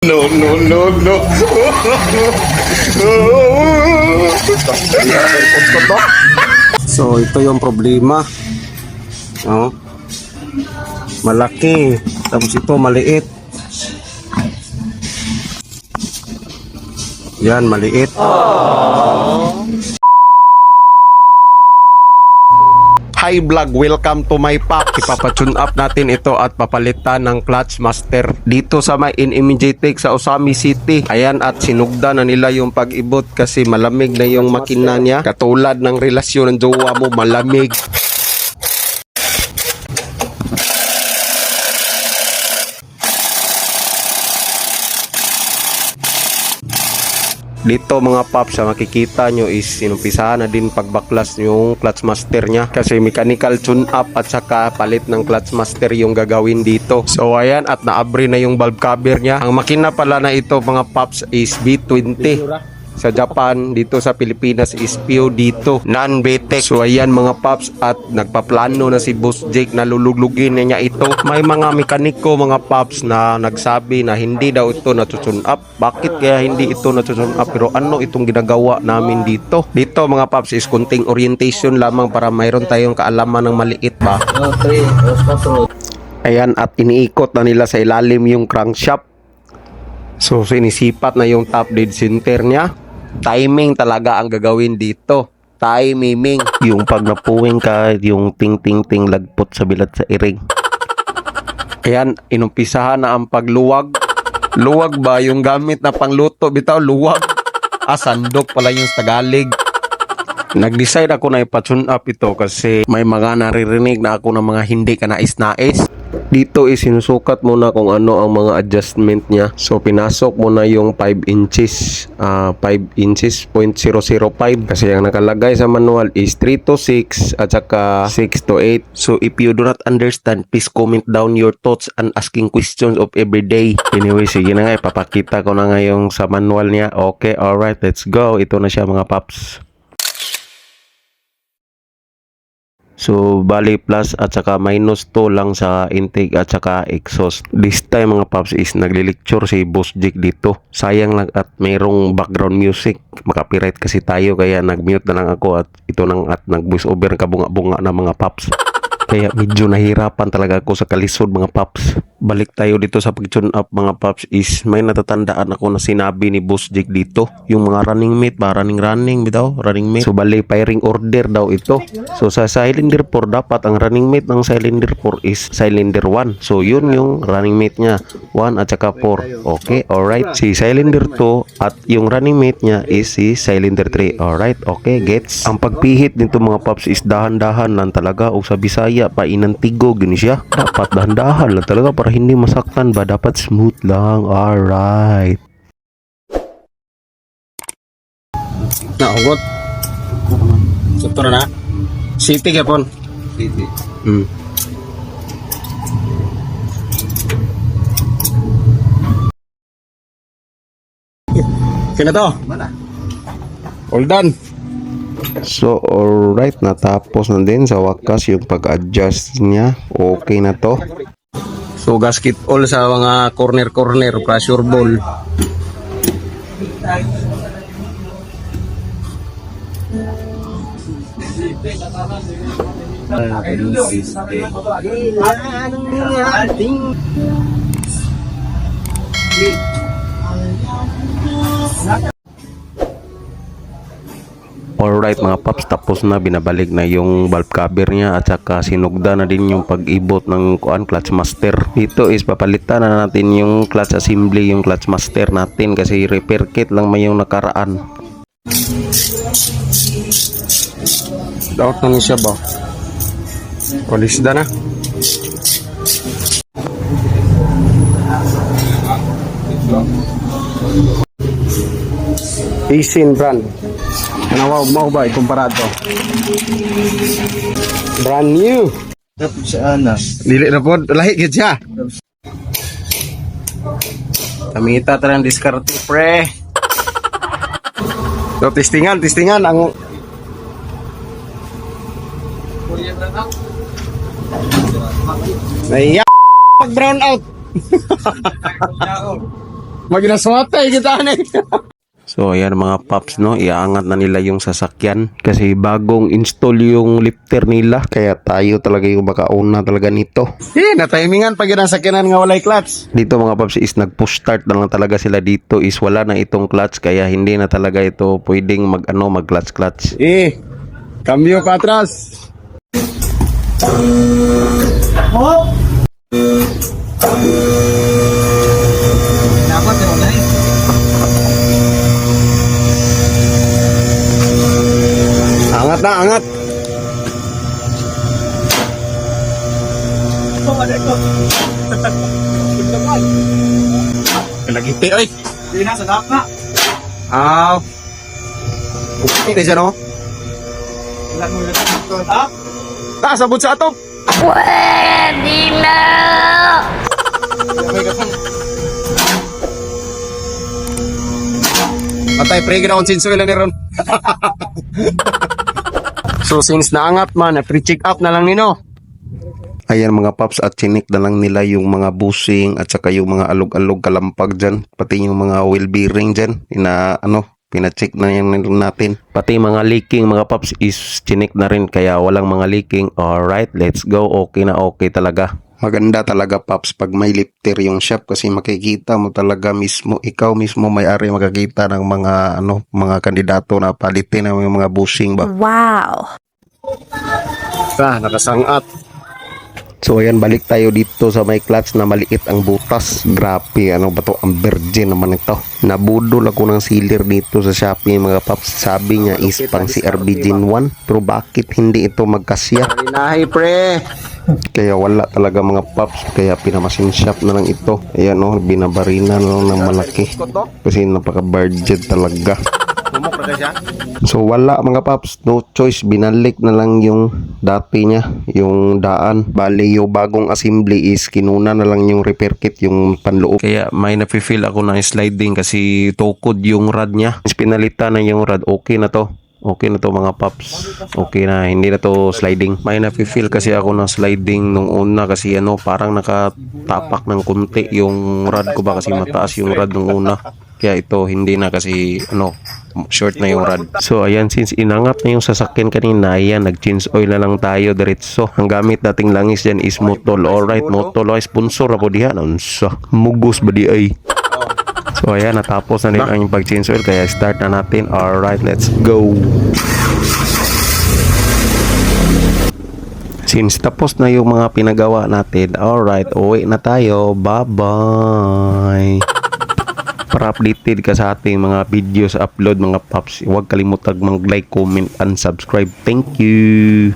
No, no, no, no. So ito yung problema. Oh. Malaki, tapos ito maliit. Yan, maliit. Hi vlog, welcome to my pack. Ipapatune up natin ito at papalitan ng clutch master dito sa may Inimijitec sa Osami City. Ayan, at sinugda na nila yung pag-ibot kasi malamig na yung makina niya. Katulad ng relasyon ng jowa mo, malamig. Dito mga paps, makikita nyo is sinumpisahan na din pagbaklas yung clutch master niya kasi mechanical tune up at saka palit ng clutch master yung gagawin dito. So ayan, at naabri na yung valve cover niya. Ang makina pala na ito mga paps is B20 sa Japan. Dito sa Pilipinas is PO dito, non-VTEC. So ayan mga paps, at nagpaplano na si Boss Jake na luluglugin niya ito. May mga mekaniko mga paps na nagsabi na hindi daw ito natutune up. Bakit kaya hindi ito natutune up? Pero ano itong ginagawa namin dito? Dito mga paps is kunting orientation lamang para mayroon tayong kaalaman ng maliit ba. Ayan, at iniikot na nila sa ilalim yung crankshaft. So sinisipat na yung top dead center niya. Timing talaga ang gagawin dito. Timing. Yung pag napuwing ka, yung ting-ting-ting lagpot sa bilat sa iring. Ayan, inumpisahan na ang pagluwag. Luwag ba? Yung gamit na pangluto, bitaw, luwag. Sandok pala yung Tagalog. Nag-decide ako na ipatune up ito kasi may mga naririnig na ako ng mga hindi ka nais-nais. Dito is sinusukat muna kung ano ang mga adjustment niya. So pinasok muna yung 5 inches 5 inches 0.005 kasi ang nakalagay sa manual is 3 to 6 at saka 6 to 8. So if you do not understand, please comment down your thoughts and asking questions of every day. Anyway, sige na nga, ipapakita ko na ngayong sa manual niya. Okay, alright, let's go. Ito na siya mga paps. So, bali plus at saka minus 2 lang sa intake at saka exhaust. This time mga paps is naglilecture si Boss Jake dito. Sayang lang at mayroong background music. Makapiright kasi tayo kaya nag-mute na lang ako at ito nang at nag-voice over kabunga-bunga na mga paps. Kaya medyo nahirapan talaga ako sa kalisod mga paps. Balik tayo dito sa pag-tune up mga paps is may natatandaan ako na sinabi ni Boss Jake dito. Yung mga running mate ba? Running bitaw? Running mate. So bali firing order daw ito. So sa cylinder 4 dapat ang running mate ng cylinder 4 is cylinder 1. So yun yung running mate niya. 1 at saka 4. Okay, alright. Si cylinder 2 at yung running mate niya is si cylinder 3. Alright, okay, gets. Ang pagpihit nito mga paps is dahan-dahan lang talaga o sa Bisaya pa inantigo gini siya. Dapat dahan-dahan lang talaga para hindi masaktan ba, dapat smooth lang. Alright. Naugot. Sutura na. City kapon. City. Kina to? All done. So alright, natapos na din sa wakas yung pag-adjust niya. Okay na to. So gasket all sa mga corner pressure ball. Alright mga paps, tapos na, binabalik na yung valve cover niya at saka sinugda na din yung pag-ibot ng clutch master. Dito is papalitan na natin yung clutch assembly, yung clutch master natin kasi repair kit lang may yung nakaraan. Dapat na siya ba? Polisda na. Isin brand. Nawaw mo ba ikumpara to? Brand new. Dapat siya na. Dili na po, lahi gid siya. Kamita ta ng diskarte pre. So testingan ang Naiya brown out. Maginaswatay kita ni. So ayan mga paps no, iaangat na nila yung sasakyan kasi bagong install yung lifter nila kaya tayo talaga yung makauna talaga nito. Natimingan pag yun ang sakyanan nga walay clutch. Dito mga paps is nag-push start na lang talaga sila dito is wala na itong clutch kaya hindi na talaga ito pwedeng mag clutch. Cambio pa atras. Dapat yun na Angat na, angat. Lagiti, oy. Hindi na, sadap na. Okay, siya, no? Taas, abot sa atop. Pwede na! Patay, pre-ground sinso ilan ni Ron. So, since naangat man, pre-check up na lang nino. Ayan mga paps at chinik na lang nila yung mga bushing at saka yung mga alog-alog kalampag dyan pati yung mga wheel bearing dyan pina-check na yan natin pati mga leaking mga paps is chinik na rin kaya walang mga leaking. Alright, let's go. Okay na okay talaga. Maganda talaga paps pag may lifter yung shop kasi makikita mo talaga mismo, ikaw mismo may-ari makakita ng mga kandidato na palitin ng mga bushing ba. Wow! Nakasangat. So ayan, balik tayo dito sa may clutch na maliit ang butas. Grabe, ano ba to? Ang virgin naman ito. Nabudol ako ng sealer dito sa Shopee mga paps. Sabi niya is pang CRB Gen 1. Pero bakit hindi ito magkasya? Inahi, pre. Kaya wala talaga mga paps. Kaya pinamasin shop na lang ito. Ayan o, binabarina na lang ng malaki. Kasi napaka-budget talaga. So wala mga paps, no choice, binalik na lang yung dati niya, yung daan. Bali yung bagong assembly is kinuna na lang yung repair kit, yung panloob. Kaya may nafe-feel ako na sliding kasi tukod yung rod niya. Pinalitan na yung rod, okay na to. Okay na to mga paps. Okay na, hindi na to sliding. May nafe-feel kasi ako na sliding nung una kasi parang nakatapak ng kunti yung rod ko ba kasi mataas yung rod nung una. Kaya ito hindi na kasi short na yung rod. So ayan, since inangat na yung sasakyan kanina, ayan, nag-change oil na lang tayo diretso. Ang gamit nating langis dyan is Motol. Alright, Motol ay sponsor ako diha. Mugos ba di ay? So ayan, natapos na din ang pag-change oil kaya start na natin. Alright, let's go. Since tapos na yung mga pinagawa natin, alright, uwi na tayo. Bye-bye. Para updated ka sa ating mga videos upload mga paps, huwag kalimutang mag-like, comment, and subscribe. Thank you.